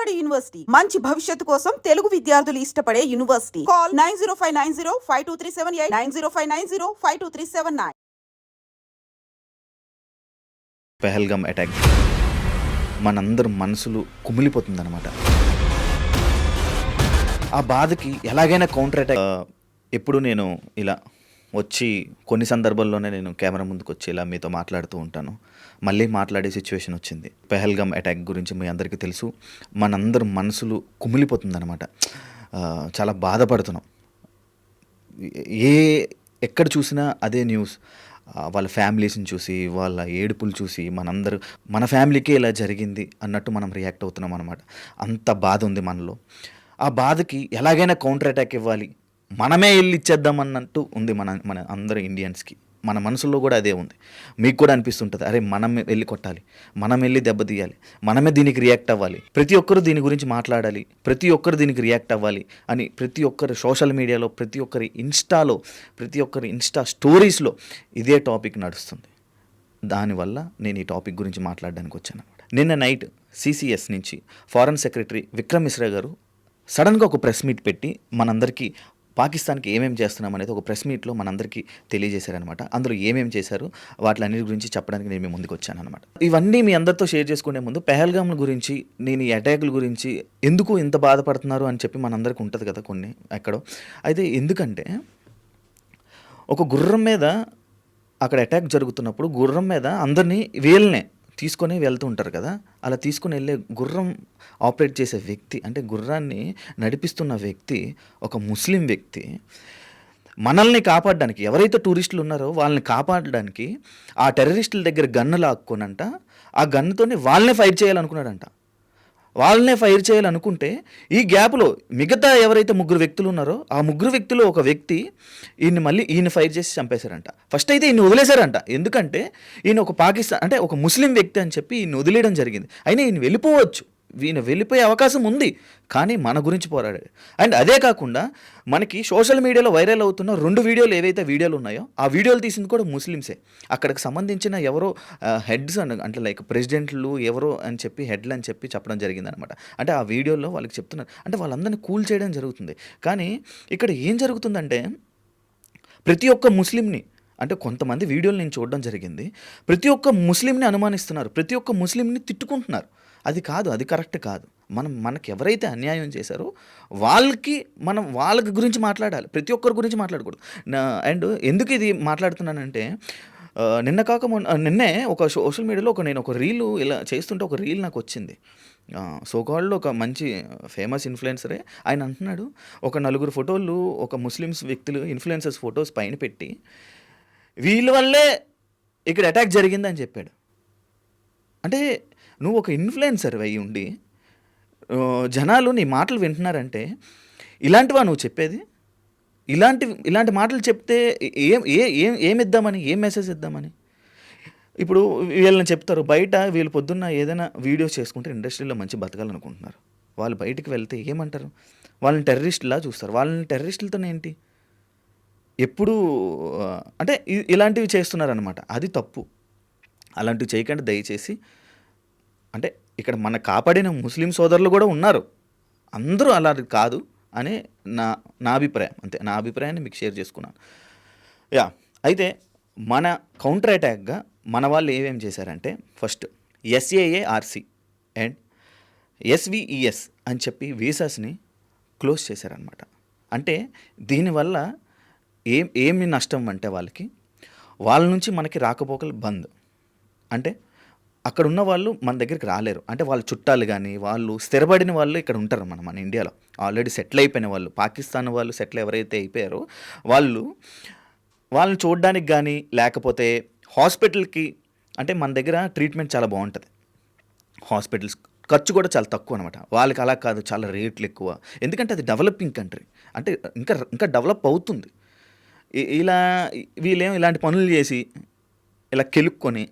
Vijayawada university మంచి భవిష్యత్తు కోసం తెలుగు విద్యార్థులు ఇష్టపడే యూనివర్సిటీ. కాల్ 9059052378 9059052379. పెహల్గామ్ అటాక్ మనందరి మనసులు కుమిలిపోతుందన్నమాట. ఆ బాధకి ఎలాగైనా కౌంటర్ అటాక్. ఎప్పుడు నేను ఇలా వచ్చి కొన్ని సందర్భాల్లోనే నేను కెమెరా ముందుకు వచ్చి ఇలా మీతో మాట్లాడుతూ ఉంటాను. మళ్ళీ మాట్లాడే సిచ్యువేషన్ వచ్చింది. పెహల్గామ్ అటాక్ గురించి మీ అందరికీ తెలుసు. మనందరి మనసులు కుమిలిపోతుందన్నమాట. చాలా బాధపడుతున్నాం. ఎక్కడ చూసినా అదే న్యూస్. వాళ్ళ ఫ్యామిలీస్ని చూసి, వాళ్ళ ఏడుపులు చూసి మన ఫ్యామిలీకే ఇలా జరిగింది అన్నట్టు మనం రియాక్ట్ అవుతున్నాం అనమాట. అంత బాధ ఉంది మనలో. ఆ బాధకి ఎలాగైనా కౌంటర్ అటాక్ ఇవ్వాలి, మనమే వెళ్ళి ఇచ్చేద్దాం అన్నట్టు ఉంది మన అందరు ఇండియన్స్కి. మన మనసులో కూడా అదే ఉంది. మీకు కూడా అనిపిస్తుంటుంది, అరే మనం వెళ్ళి కొట్టాలి, మనం వెళ్ళి దెబ్బతీయాలి, మనమే దీనికి రియాక్ట్ అవ్వాలి, ప్రతి ఒక్కరు దీని గురించి మాట్లాడాలి, ప్రతి ఒక్కరు దీనికి రియాక్ట్ అవ్వాలి అని ప్రతి ఒక్కరు సోషల్ మీడియాలో, ప్రతి ఒక్కరి ఇన్స్టాలో, ప్రతి ఒక్కరి ఇన్స్టా స్టోరీస్లో ఇదే టాపిక్ నడుస్తుంది. దానివల్ల నేను ఈ టాపిక్ గురించి మాట్లాడడానికి వచ్చాను అనమాట. నిన్న నైట్ సిసిఎస్ నుంచి ఫారెన్ సెక్రటరీ విక్రమ్ మిశ్రా గారు సడన్గా ఒక ప్రెస్ మీట్ పెట్టి మనందరికీ పాకిస్తాన్కి ఏమేమి చేస్తున్నాం అనేది ఒక ప్రెస్ మీట్లో మనందరికీ తెలియజేశారనమాట. అందులో ఏమేమి చేశారు వాటిలన్నిటి గురించి చెప్పడానికి నేను మీ ముందుకు వచ్చాను అనమాట. ఇవన్నీ మీ అందరితో షేర్ చేసుకునే ముందు పెహల్గామ్ గురించి, నేను ఈ అటాకుల గురించి ఎందుకు ఇంత బాధపడుతున్నారు అని చెప్పి మనందరికీ ఉంటుంది కదా కొన్ని ఎక్కడో. అయితే ఎందుకంటే ఒక గుర్రం మీద అక్కడ అటాక్ జరుగుతున్నప్పుడు గుర్రం మీద అందరినీ వీళ్ళనే తీసుకొని వెళ్తూ ఉంటారు కదా. అలా తీసుకుని వెళ్ళే గుర్రం ఆపరేట్ చేసే వ్యక్తి, అంటే గుర్రాన్ని నడిపిస్తున్న వ్యక్తి ఒక ముస్లిం వ్యక్తి. మనల్ని కాపాడడానికి, ఎవరైతే టూరిస్టులు ఉన్నారో వాళ్ళని కాపాడడానికి ఆ టెర్రరిస్టుల దగ్గర గన్ను లాక్కోనంట, ఆ గన్నుతోనే వాళ్ళనే ఫైర్ చేయాలనుకున్నాడంట. వాళ్ళనే ఫైర్ చేయాలనుకుంటే ఈ గ్యాప్లో మిగతా ఎవరైతే ముగ్గురు వ్యక్తులు ఉన్నారో ఆ ముగ్గురు వ్యక్తులు ఒక వ్యక్తి ఈయన ఫైర్ చేసి చంపేశారంట. ఫస్ట్ అయితే ఈయన వదిలేశారంట. ఎందుకంటే ఈయన ఒక పాకిస్తాన్, అంటే ఒక ముస్లిం వ్యక్తి అని చెప్పి ఈయన వదిలేయడం జరిగింది. అయినా ఈయన వెళ్ళిపోవచ్చు, ఈయన వెళ్ళిపోయే అవకాశం ఉంది, కానీ మన గురించి పోరాడాడు. అండ్ అదే కాకుండా మనకి సోషల్ మీడియాలో వైరల్ అవుతున్న 2 వీడియోలు ఏవైతే వీడియోలు ఉన్నాయో ఆ వీడియోలు తీసింది కూడా ముస్లిమ్సే. అక్కడికి సంబంధించిన ఎవరో హెడ్స్ అంటే లైక్ ప్రెసిడెంట్లు ఎవరో అని చెప్పి హెడ్లు అని చెప్పి చెప్పడం జరిగిందనమాట. అంటే ఆ వీడియోలో వాళ్ళకి చెప్తున్నారు, అంటే వాళ్ళందరినీ కూల్ చేయడం జరుగుతుంది. కానీ ఇక్కడ ఏం జరుగుతుందంటే ప్రతి ఒక్క ముస్లింని, అంటే కొంతమంది వీడియోలు నేను చూడడం జరిగింది, ప్రతి ఒక్క ముస్లింని అనుమానిస్తున్నారు, ప్రతి ఒక్క ముస్లింని తిట్టుకుంటున్నారు. అది కాదు, అది కరెక్ట్ కాదు. మనకి ఎవరైతే అన్యాయం చేశారో వాళ్ళకి గురించి మాట్లాడాలి, ప్రతి ఒక్కరి గురించి మాట్లాడకూడదు. అండ్ ఎందుకు ఇది మాట్లాడుతున్నానంటే నిన్నే ఒక సోషల్ మీడియాలో నేను ఒక రీల్ ఇలా చేస్తుంటే ఒక రీల్ నాకు వచ్చింది. సోకాల్డ్లో ఒక మంచి ఫేమస్ ఇన్ఫ్లుయెన్సరే ఆయన అంటున్నాడు, ఒక 4 ఫోటోలు ఒక ముస్లిమ్స్ వ్యక్తులు ఇన్ఫ్లుయెన్సర్స్ ఫొటోస్ పైన పెట్టి వీళ్ళ వల్లే ఇక్కడ అటాక్ జరిగిందని చెప్పాడు. అంటే నువ్వు ఒక ఇన్ఫ్లుయెన్సర్ అయి ఉండి జనాలు నీ మాటలు వింటున్నారంటే ఇలాంటివా నువ్వు చెప్పేది? ఇలాంటి మాటలు చెప్తే ఏమిద్దామని, ఏం మెసేజ్ ఇద్దామని? ఇప్పుడు వీళ్ళని చెప్తారు, బయట వీళ్ళు పొద్దున్న ఏదైనా వీడియోస్ చేసుకుంటే ఇండస్ట్రీలో మంచి బతకాలనుకుంటున్నారు. వాళ్ళు బయటికి వెళ్తే ఏమంటారు? వాళ్ళని టెర్రరిస్టులా చూస్తారు. వాళ్ళని టెర్రరిస్టులతో ఏంటి ఎప్పుడు అంటే ఇలాంటివి చేస్తున్నారనమాట. అది తప్పు. అలాంటివి చేయకండి దయచేసి. అంటే ఇక్కడ మన కాపాడిన ముస్లిం సోదరులు కూడా ఉన్నారు, అందరూ అలా కాదు అని నా అభిప్రాయం. అంతే, నా అభిప్రాయాన్ని మీకు షేర్ చేసుకున్నాను. అయితే మన కౌంటర్ అటాక్గా మన వాళ్ళు ఏమేమి చేశారంటే ఫస్ట్ SAARC అండ్ SVES అని చెప్పి వీసాస్ని క్లోజ్ చేశారనమాట. అంటే దీనివల్ల ఏమి నష్టం అంటే వాళ్ళ నుంచి మనకి రాకపోకలు బంద్. అంటే అక్కడ ఉన్న వాళ్ళు మన దగ్గరికి రాలేరు. అంటే వాళ్ళ చుట్టాలు కానీ వాళ్ళు స్థిరపడిన వాళ్ళు ఇక్కడ ఉంటారు మన ఇండియాలో, ఆల్రెడీ సెటిల్ అయిపోయిన వాళ్ళు, పాకిస్తాన్ వాళ్ళు సెటిల్ ఎవరైతే అయిపోయారో వాళ్ళని చూడడానికి కానీ, లేకపోతే హాస్పిటల్కి, అంటే మన దగ్గర ట్రీట్మెంట్ చాలా బాగుంటుంది, హాస్పిటల్స్ ఖర్చు కూడా చాలా తక్కువ అనమాట. వాళ్ళకి అలా కాదు, చాలా రేట్లు ఎక్కువ. ఎందుకంటే అది డెవలపింగ్ కంట్రీ, అంటే ఇంకా డెవలప్ అవుతుంది. వీళ్ళేమో ఇలాంటి పనులు చేసి ఇలా కెలుక్కొని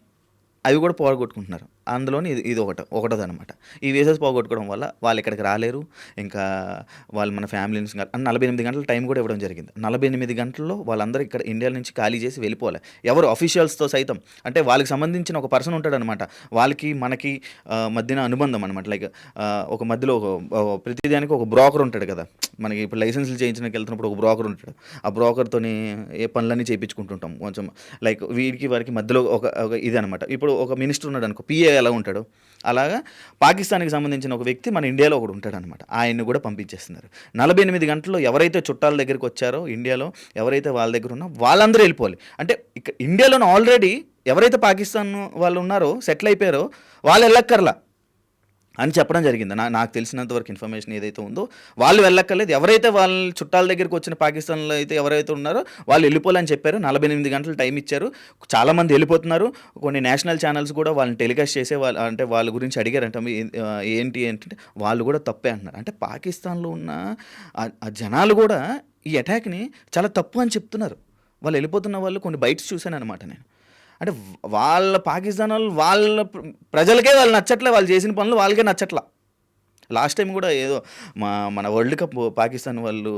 అవి కూడా పోగొట్టుకుంటున్నారు. అందులోని ఇది ఒకటోదనమాట. ఈ వీసాస్ పోగొట్టుకోవడం వల్ల వాళ్ళు ఇక్కడికి రాలేరు. ఇంకా వాళ్ళు మన ఫ్యామిలీని 48 గంటల టైం కూడా ఇవ్వడం జరిగింది. 48 గంటల్లో వాళ్ళందరూ ఇక్కడ ఇండియా నుంచి ఖాళీ చేసి వెళ్ళిపోవాలి. ఎవరు అఫీషియల్స్తో సైతం, అంటే వాళ్ళకి సంబంధించిన ఒక పర్సన్ ఉంటాడనమాట. వాళ్ళకి మనకి మధ్యన అనుబంధం అనమాట. లైక్ ఒక మధ్యలో ప్రతిదానికి ఒక బ్రోకర్ ఉంటాడు కదా. మనకి ఇప్పుడు లైసెన్స్లు చేయించడానికి వెళ్తున్నప్పుడు ఒక బ్రోకర్ ఉంటాడు. ఆ బ్రోకర్తోని ఏ పనులన్నీ చేయించుకుంటుంటాం. కొంచెం లైక్ వీడికి వారికి మధ్యలో ఒక ఇది అనమాట. ఇప్పుడు ఒక మినిస్టర్ ఉన్నాడు అనుకో, పిఏ ఎలా ఉంటాడు, అలాగా పాకిస్తాన్కి సంబంధించిన ఒక వ్యక్తి మన ఇండియాలో ఒకడు ఉంటాడనమాట. ఆయన్ని కూడా పంపించేస్తున్నారు. 48 గంటల్లో ఎవరైతే చుట్టాల దగ్గరికి వచ్చారో ఇండియాలో, ఎవరైతే వాళ్ళ దగ్గర ఉన్నో వాళ్ళందరూ వెళ్ళిపోవాలి. అంటే ఇక్కడ ఇండియాలోనే ఆల్రెడీ ఎవరైతే పాకిస్తాన్ వాళ్ళు ఉన్నారో, సెటిల్ అయిపోయారో, వాళ్ళు వెళ్ళక్కర్లా అని చెప్పడం జరిగింది. నాకు తెలిసినంత వరకు ఇన్ఫర్మేషన్ ఏదైతే ఉందో వాళ్ళు వెళ్ళక్కర్లేదు. ఎవరైతే వాళ్ళ చుట్టాల దగ్గరికి వచ్చిన పాకిస్తాన్లో అయితే ఎవరైతే ఉన్నారో వాళ్ళు వెళ్ళిపోవాలని చెప్పారు. 48 గంటలు టైం ఇచ్చారు. చాలామంది వెళ్ళిపోతున్నారు. కొన్ని నేషనల్ ఛానల్స్ కూడా వాళ్ళని టెలికాస్ట్ చేసే అంటే వాళ్ళ గురించి అడిగారంట, ఏంటంటే వాళ్ళు కూడా తప్పే అంటున్నారు. అంటే పాకిస్తాన్లో ఉన్న ఆ జనాలు కూడా ఈ అటాక్ని చాలా తప్పు అని చెప్తున్నారు. వాళ్ళు వెళ్ళిపోతున్న వాళ్ళు కొన్ని బైట్స్ చూశాను అనమాట నేను. అంటే వాళ్ళ పాకిస్తాన్ వాళ్ళ ప్రజలకే వాళ్ళు నచ్చట్లే, వాళ్ళు చేసిన పనులు వాళ్ళకే నచ్చట్లా. లాస్ట్ టైం కూడా ఏదో మన వరల్డ్ కప్ పాకిస్తాన్ వాళ్ళు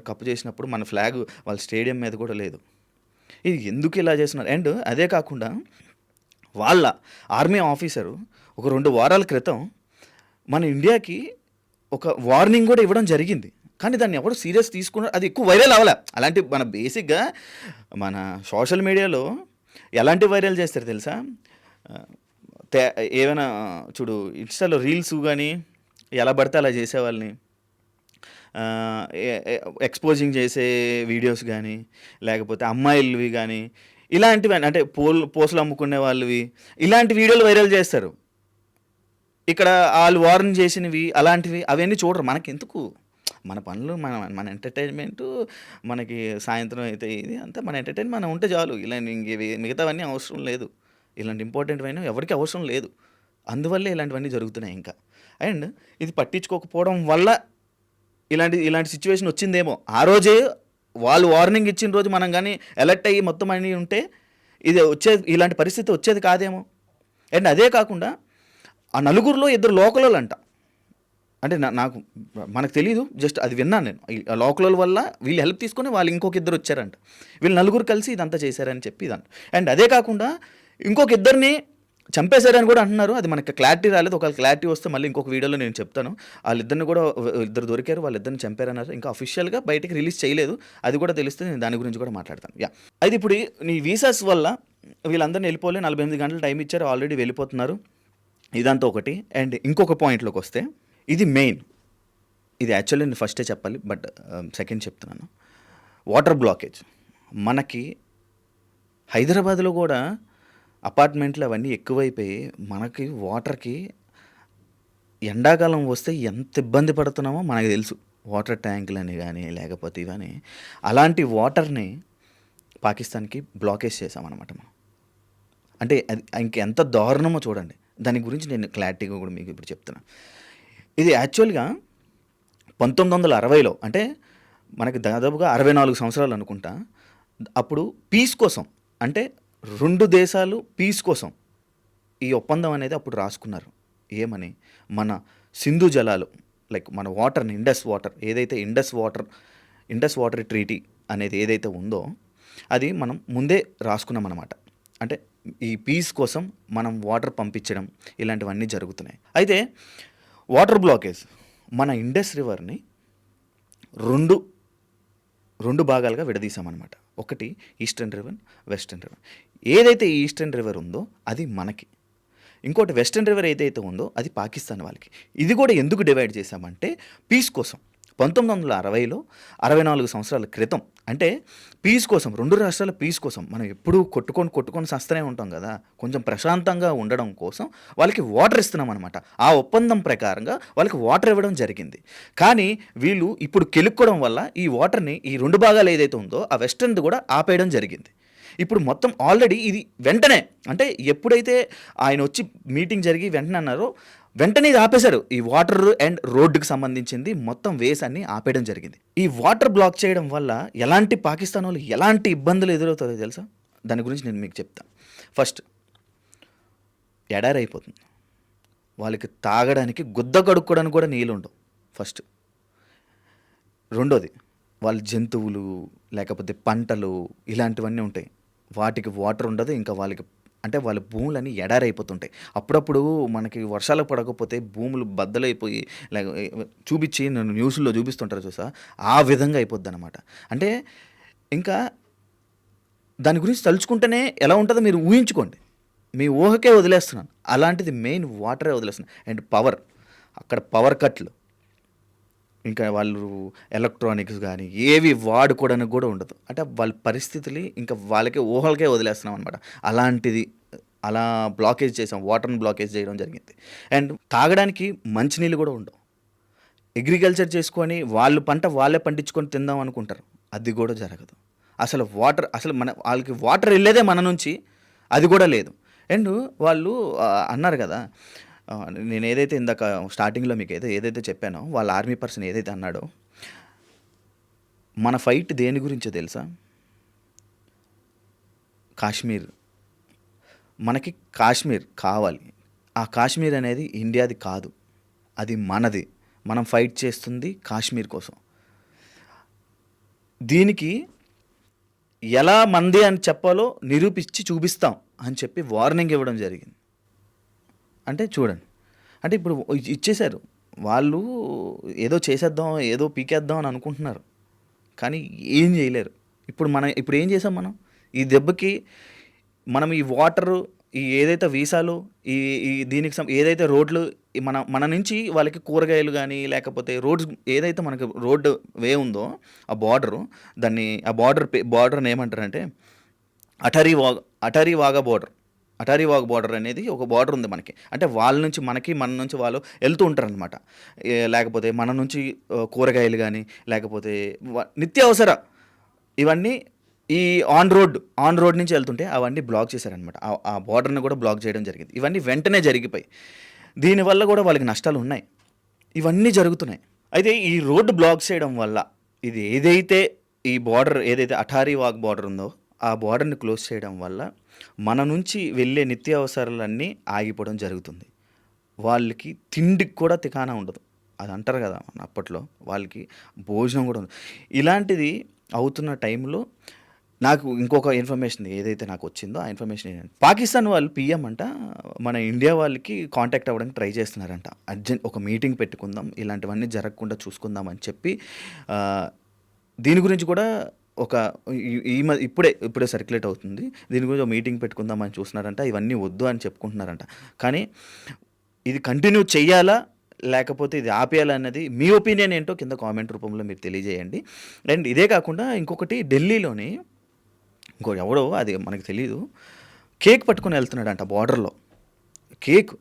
కప్ చేసినప్పుడు మన ఫ్లాగ్ వాళ్ళ స్టేడియం మీద కూడా లేదు. ఇది ఎందుకు ఇలా చేస్తున్నారు? అండ్ అదే కాకుండా వాళ్ళ ఆర్మీ ఆఫీసరు ఒక 2 వారాల క్రితం మన ఇండియాకి ఒక వార్నింగ్ కూడా ఇవ్వడం జరిగింది. కానీ దాన్ని ఎవరు సీరియస్ తీసుకున్నారు, అది ఎక్కువ వైరల్ అవ్వలే. అలాంటి మన బేసిక్గా మన సోషల్ మీడియాలో ఎలాంటి వైరల్ చేస్తారు తెలుసా? ఏమైనా చూడు, ఇన్స్టాలో రీల్స్ కానీ ఎలా పడితే అలా చేసేవాళ్ళని ఎక్స్పోజింగ్ చేసే వీడియోస్ కానీ, లేకపోతే అమ్మాయిలవి కానీ, ఇలాంటివి అంటే పోస్టులు అమ్ముకునే వాళ్ళవి, ఇలాంటి వీడియోలు వైరల్ చేస్తారు. ఇక్కడ వాళ్ళు వార్న్ చేసినవి అలాంటివి అవన్నీ చూడరు. మనకెందుకు? మన పనులు మన ఎంటర్టైన్మెంటు, మనకి సాయంత్రం అయితే ఇది అంతా మన ఎంటర్టైన్మెంట్ మనం ఉంటే చాలు. ఇలా మిగతావన్నీ అవసరం లేదు. ఇలాంటి ఇంపార్టెంట్వైనా ఎవరికి అవసరం లేదు. అందువల్లే ఇలాంటివన్నీ జరుగుతున్నాయి ఇంకా. అండ్ ఇది పట్టించుకోకపోవడం వల్ల ఇలాంటి సిచ్యువేషన్ వచ్చిందేమో. ఆ రోజే వాళ్ళు వార్నింగ్ ఇచ్చిన రోజు మనం కానీ అలర్ట్ అయ్యి మొత్తం అన్నీ ఉంటే ఇలాంటి పరిస్థితి వచ్చేది కాదేమో. అండ్ అదే కాకుండా ఆ నలుగురిలో 2 లోకల్ అంట. అంటే మనకు తెలియదు, జస్ట్ అది విన్నాను నేను. లోకల్ వల్ల వీళ్ళు హెల్ప్ తీసుకొని వాళ్ళు ఇంకొక 2 వచ్చారంట. వీళ్ళు నలుగురు కలిసి ఇదంతా చేశారని చెప్పి ఇదంట. అండ్ అదే కాకుండా ఇంకొక 2ని చంపేశారని కూడా అంటున్నారు. అది మనకి క్లారిటీ రాలేదు. ఒకవేళ క్లారిటీ వస్తే మళ్ళీ ఇంకొక వీడియోలో నేను చెప్తాను. వాళ్ళిద్దరిని కూడా 2 దొరికారు, వాళ్ళిద్దరిని చంపారన్నారు. ఇంకా అఫీషియల్గా బయటకి రిలీజ్ చేయలేదు. అది కూడా తెలిస్తే నేను దాని గురించి కూడా మాట్లాడతాను. అయితే ఇప్పుడు ఈ వీసాస్ వల్ల వీళ్ళందరినీ వెళ్ళిపోలే. 48 గంటలు టైం ఇచ్చారు, ఆల్రెడీ వెళ్ళిపోతున్నారు. ఇదంతా ఒకటి. అండ్ ఇంకొక పాయింట్లోకి వస్తే, ఇది మెయిన్. ఇది యాక్చువల్లీ నేను ఫస్టే చెప్పాలి, బట్ సెకండ్ చెప్తున్నాను. Water blockage. మనకి హైదరాబాద్లో కూడా అపార్ట్మెంట్లు అవన్నీ ఎక్కువైపోయి మనకి వాటర్కి ఎండాకాలం వస్తే ఎంత ఇబ్బంది పడుతున్నామో మనకు తెలుసు. వాటర్ ట్యాంకులని కానీ లేకపోతే ఇవన్నీ, అలాంటి వాటర్ని పాకిస్తాన్కి బ్లాకేజ్ చేసామన్నమాట మనం. అంటే అది ఇంకెంత దారుణమో చూడండి. దాని గురించి నేను క్లారిటీగా కూడా మీకు ఇప్పుడు చెప్తున్నాను. ఇది యాక్చువల్గా 1960లో, అంటే మనకి దాదాపుగా 64 సంవత్సరాలు అనుకుంటా. అప్పుడు పీస్ కోసం, అంటే 2 దేశాలు పీస్ కోసం ఈ ఒప్పందం అనేది అప్పుడు రాసుకున్నారు. ఏమని? మన సింధు జలాలు, లైక్ మన వాటర్ని, ఇండస్ వాటర్ ట్రీటీ అనేది ఏదైతే ఉందో అది మనం ముందే రాసుకున్నాం అన్నమాట. అంటే ఈ పీస్ కోసం మనం వాటర్ పంపించడం ఇలాంటివన్నీ జరుగుతున్నాయి. అయితే వాటర్ బ్లాకేజ్, మన ఇండస్ రివర్ని రెండు భాగాలుగా విడదీసామన్నమాట. ఒకటి ఈస్టర్న్ రివర్, వెస్టర్న్ రివర్. ఏదైతే ఈస్టర్న్ రివర్ ఉందో అది మనకి, ఇంకోటి వెస్టర్న్ రివర్ ఏదైతే ఉందో అది పాకిస్తాన్ వాళ్ళకి. ఇది కూడా ఎందుకు డివైడ్ చేశామంటే పీస్ కోసం. 1960లో 64 సంవత్సరాల క్రితం, అంటే పీస్ కోసం, 2 రాష్ట్రాల పీస్ కోసం. మనం ఎప్పుడూ కొట్టుకొని సస్తనే ఉంటాం కదా. కొంచెం ప్రశాంతంగా ఉండడం కోసం వాళ్ళకి వాటర్ ఇస్తున్నాం అనమాట. ఆ ఒప్పందం ప్రకారంగా వాళ్ళకి వాటర్ ఇవ్వడం జరిగింది. కానీ వీళ్ళు ఇప్పుడు కెలుక్కోవడం వల్ల ఈ వాటర్ని, ఈ 2 భాగాలు ఏదైతే ఉందో ఆ వెస్టర్న్ది కూడా ఆపేయడం జరిగింది. ఇప్పుడు మొత్తం ఆల్రెడీ ఇది వెంటనే, అంటే ఎప్పుడైతే ఆయన వచ్చి మీటింగ్ జరిగి వెంటనే అన్నారో, వెంటనే ఇది ఆపేశారు. ఈ వాటర్ అండ్ రోడ్డుకి సంబంధించింది మొత్తం వేస్ అన్ని ఆపేయడం జరిగింది. ఈ వాటర్ బ్లాక్ చేయడం వల్ల పాకిస్తాన్ వాళ్ళు ఎలాంటి ఇబ్బందులు ఎదురవుతారో తెలుసా? దాని గురించి నేను మీకు చెప్తాను. ఫస్ట్, ఎడారి అయిపోతుంది. వాళ్ళకి తాగడానికి గుద్ద కడుక్కోవడానికి కూడా నీళ్ళు ఉండవు ఫస్ట్. రెండోది వాళ్ళ జంతువులు లేకపోతే పంటలు ఇలాంటివన్నీ ఉంటాయి, వాటికి వాటర్ ఉండదు. ఇంకా వాళ్ళకి అంటే వాళ్ళ భూములన్నీ ఎడారైపోతుంటాయి. అప్పుడప్పుడు మనకి వర్షాలు పడకపోతే భూములు బద్దలైపోయి లేక చూపించి నన్ను న్యూస్లో చూపిస్తుంటారు చూసా, ఆ విధంగా అయిపోద్ది అనమాట. అంటే ఇంకా దాని గురించి తలుచుకుంటేనే ఎలా ఉంటుందో మీరు ఊహించుకోండి. మీ ఊహకే వదిలేస్తున్నాను. అలాంటిది మెయిన్ వాటరే వదిలేస్తున్నాను. అండ్ పవర్, అక్కడ పవర్ కట్లు, ఇంకా వాళ్ళు ఎలక్ట్రానిక్స్ కానీ ఏవి వాడుకోవడానికి కూడా ఉండదు. అంటే వాళ్ళ పరిస్థితులు ఇంకా వాళ్ళకే ఊహలకే వదిలేస్తున్నాం అనమాట. అలాంటిది అలా బ్లాకేజ్ చేసాం, వాటర్ని బ్లాకేజ్ చేయడం జరిగింది. అండ్ తాగడానికి మంచినీళ్ళు కూడా ఉండవు. అగ్రికల్చర్ చేసుకొని వాళ్ళు పంట వాళ్ళే పండించుకొని తిందాం అనుకుంటారు, అది కూడా జరగదు. అసలు వాటర్, అసలు వాళ్ళకి వాటర్ వెళ్ళేదే మన నుంచి, అది కూడా లేదు. అండ్ వాళ్ళు అన్నారు కదా, నేను ఏదైతే ఇందాక స్టార్టింగ్లో మీకు ఏదైతే చెప్పానో, వాళ్ళ ఆర్మీ పర్సన్ ఏదైతే అన్నాడో, మన ఫైట్ దేని గురించో తెలుసా? కాశ్మీర్. మనకి కాశ్మీర్ కావాలి. ఆ కాశ్మీర్ అనేది ఇండియాది కాదు, అది మనది. మనం ఫైట్ చేస్తుంది కాశ్మీర్ కోసం. దీనికి ఎలా మంది అని చెప్పాలో నిరూపించి చూపిస్తాం అని చెప్పి వార్నింగ్ ఇవ్వడం జరిగింది. అంటే చూడండి, అంటే ఇప్పుడు ఇచ్చేశారు వాళ్ళు, ఏదో చేసేద్దాం ఏదో పీకేద్దాం అని అనుకుంటున్నారు, కానీ ఏం చేయలేరు. ఇప్పుడు ఏం చేసాం మనం? ఈ దెబ్బకి మనం ఈ వాటరు, ఈ ఏదైతే వీసాలు, ఈ ఈ దీనికి ఏదైతే రోడ్లు, మన నుంచి వాళ్ళకి కూరగాయలు కానీ లేకపోతే రోడ్స్, ఏదైతే మనకి రోడ్డు వే ఉందో ఆ బార్డరు, ఆ బార్డర్ని ఏమంటారంటే అటరీ వాగా బార్డర్. అటారీ వాగ్ బార్డర్ అనేది ఒక బార్డర్ ఉంది మనకి. అంటే వాళ్ళ నుంచి మనకి, మన నుంచి వాళ్ళు వెళ్తూ ఉంటారు అనమాట. లేకపోతే మన నుంచి కూరగాయలు కానీ లేకపోతే నిత్యావసర ఇవన్నీ ఈ ఆన్ రోడ్ నుంచి వెళ్తుంటే అవన్నీ బ్లాక్ చేశారనమాట. ఆ బార్డర్ని కూడా బ్లాక్ చేయడం జరిగింది. ఇవన్నీ వెంటనే జరిగిపోయి దీనివల్ల కూడా వాళ్ళకి నష్టాలు ఉన్నాయి. ఇవన్నీ జరుగుతున్నాయి. అయితే ఈ రోడ్డు బ్లాక్ చేయడం వల్ల, ఇది ఏదైతే ఈ బార్డర్ ఏదైతే అటారీ వాగ్ బార్డర్ ఉందో ఆ బార్డర్ని క్లోజ్ చేయడం వల్ల మన నుంచి వెళ్ళే నిత్యావసరాలన్నీ ఆగిపోవడం జరుగుతుంది. వాళ్ళకి తిండికి కూడా తికానా ఉండదు. అది అంటారు కదా మన అప్పట్లో, వాళ్ళకి భోజనం కూడా ఉండదు. ఇలాంటిది అవుతున్న టైంలో నాకు ఇంకొక ఇన్ఫర్మేషన్ ఏదైతే నాకు వచ్చిందో, ఆ ఇన్ఫర్మేషన్ ఏంటంటే, పాకిస్తాన్ వాళ్ళు పిఎం అంట మన ఇండియా వాళ్ళకి కాంటాక్ట్ అవ్వడానికి ట్రై చేస్తున్నారంట. అర్జెంట్ ఒక మీటింగ్ పెట్టుకుందాం, ఇలాంటివన్నీ జరగకుండా చూసుకుందాం అని చెప్పి దీని గురించి కూడా ఒక ఇప్పుడే సర్క్యులేట్ అవుతుంది. దీని గురించి ఒక మీటింగ్ పెట్టుకుందామని చూస్తున్నారంట. ఇవన్నీ వద్దు అని చెప్పుకుంటున్నారంట. కానీ ఇది కంటిన్యూ చెయ్యాలా లేకపోతే ఇది ఆపేయాలా అన్నది మీ ఒపీనియన్ ఏంటో కింద కామెంట్ రూపంలో మీరు తెలియజేయండి. అండ్ ఇదే కాకుండా ఇంకొకటి, ఢిల్లీలోని ఎవడో అది మనకు తెలీదు, కేక్ పట్టుకొని వెళ్తున్నాడంట బార్డర్లో. కేక్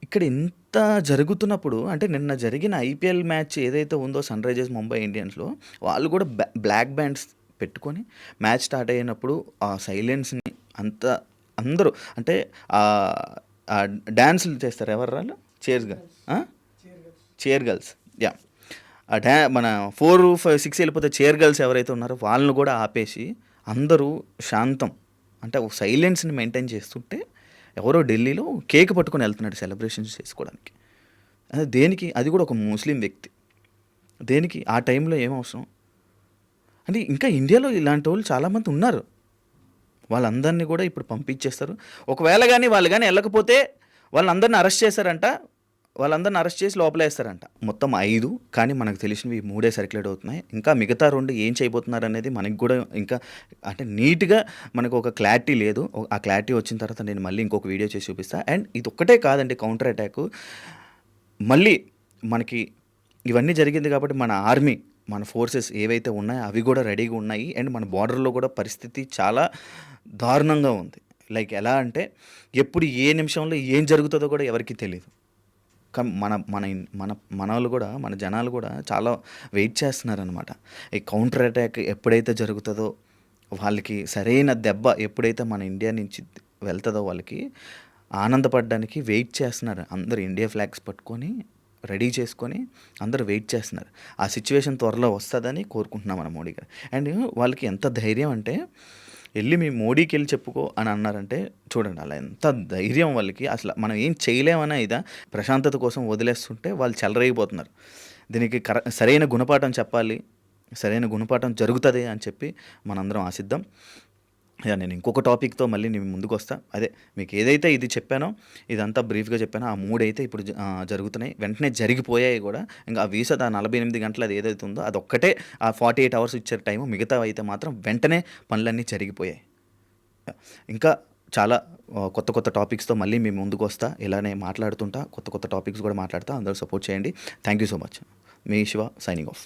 ఇక్కడ ఇంత జరుగుతున్నప్పుడు, అంటే నిన్న జరిగిన ఐపీఎల్ మ్యాచ్ ఏదైతే ఉందో సన్ రైజర్స్ ముంబై ఇండియన్స్లో, వాళ్ళు కూడా బ్లాక్ బ్యాండ్స్ పెట్టుకొని మ్యాచ్ స్టార్ట్ అయినప్పుడు ఆ సైలెన్స్ని అందరూ అంటే డ్యాన్సులు చేస్తారు. ఎవరు వాళ్ళు? Chair girls. యా, మన 4, 5, 6 వెళ్ళిపోతే చైర్ గర్ల్స్ ఎవరైతే ఉన్నారో వాళ్ళని కూడా ఆపేసి అందరూ శాంతం అంటే ఒక సైలెన్స్ని మెయింటైన్ చేస్తుంటే, ఎవరో ఢిల్లీలో కేక్ పట్టుకొని వెళ్తున్నాడు సెలబ్రేషన్స్ చేసుకోవడానికి. అదే దేనికి? అది కూడా ఒక ముస్లిం వ్యక్తి. దేనికి? ఆ టైంలో ఏం అవసరం? అంటే ఇంకా ఇండియాలో ఇలాంటి వాళ్ళు చాలామంది ఉన్నారు. వాళ్ళందరినీ కూడా ఇప్పుడు పంపించేస్తారు. ఒకవేళ కానీ వాళ్ళు కానీ వెళ్ళకపోతే వాళ్ళందరినీ అరెస్ట్ చేశారంట. వాళ్ళందరిని అరెస్ట్ చేసి లోపలేస్తారంట. మొత్తం 5, కానీ మనకు తెలిసినవి 3 సర్క్యులేట్ అవుతున్నాయి. ఇంకా మిగతా 2 ఏం చేయబోతున్నారు అనేది మనకి కూడా ఇంకా అంటే నీట్గా మనకు ఒక క్లారిటీ లేదు. ఆ క్లారిటీ వచ్చిన తర్వాత నేను మళ్ళీ ఇంకొక వీడియో చేసి చూపిస్తాను. అండ్ ఇది ఒక్కటే కాదండి, కౌంటర్ అటాక్ మళ్ళీ మనకి ఇవన్నీ జరిగింది కాబట్టి మన ఆర్మీ, మన ఫోర్సెస్ ఏవైతే ఉన్నాయో అవి కూడా రెడీగా ఉన్నాయి. అండ్ మన బార్డర్లో కూడా పరిస్థితి చాలా దారుణంగా ఉంది. లైక్ ఎలా అంటే ఎప్పుడు ఏ నిమిషంలో ఏం జరుగుతుందో కూడా ఎవరికీ తెలియదు. కానీ మన వాళ్ళు కూడా, మన జనాలు కూడా చాలా వెయిట్ చేస్తున్నారనమాట. ఈ కౌంటర్ అటాక్ ఎప్పుడైతే జరుగుతుందో, వాళ్ళకి సరైన దెబ్బ ఎప్పుడైతే మన ఇండియా నుంచి వెళ్తుందో వాళ్ళకి ఆనందపడడానికి వెయిట్ చేస్తున్నారు. అందరు ఇండియా ఫ్లాగ్స్ పట్టుకొని రెడీ చేసుకొని అందరూ వెయిట్ చేస్తున్నారు. ఆ సిచ్యువేషన్ త్వరలో వస్తుందని కోరుకుంటున్నాం మన మోడీ గారు. అండ్ వాళ్ళకి ఎంత ధైర్యం అంటే, వెళ్ళి మీ మోడీకి వెళ్ళి చెప్పుకో అని అన్నారంటే చూడండి అలా ఎంత ధైర్యం వాళ్ళకి. అసలు మనం ఏం చేయలేమన్నా ఇదా ప్రశాంతత కోసం వదిలేస్తుంటే వాళ్ళు చెలరేగిపోతున్నారు. దీనికి సరైన గుణపాఠం చెప్పాలి, సరైన గుణపాఠం జరుగుతుంది అని చెప్పి మనందరం ఆశిద్దాం. నేను ఇంకొక టాపిక్తో మళ్ళీ నేను ముందుకు వస్తా. అదే మీకు ఏదైతే ఇది చెప్పానో ఇదంతా బ్రీఫ్గా చెప్పానో ఆ 3 అయితే ఇప్పుడు జరుగుతున్నాయి, వెంటనే జరిగిపోయాయి కూడా. ఇంకా ఆ వీసా 48 గంటలు అది ఏదైతే ఉందో అదొక్కటే ఆ 48 అవర్స్ ఇచ్చారు టైము, మిగతా అయితే మాత్రం వెంటనే పనులన్నీ జరిగిపోయాయి. ఇంకా చాలా కొత్త కొత్త టాపిక్స్తో మళ్ళీ మేము ముందుకు వస్తా. ఇలానే మాట్లాడుతుంటా, కొత్త కొత్త టాపిక్స్ కూడా మాట్లాడుతా. అందరూ సపోర్ట్ చేయండి. Thank you so much. Me Shiva signing off.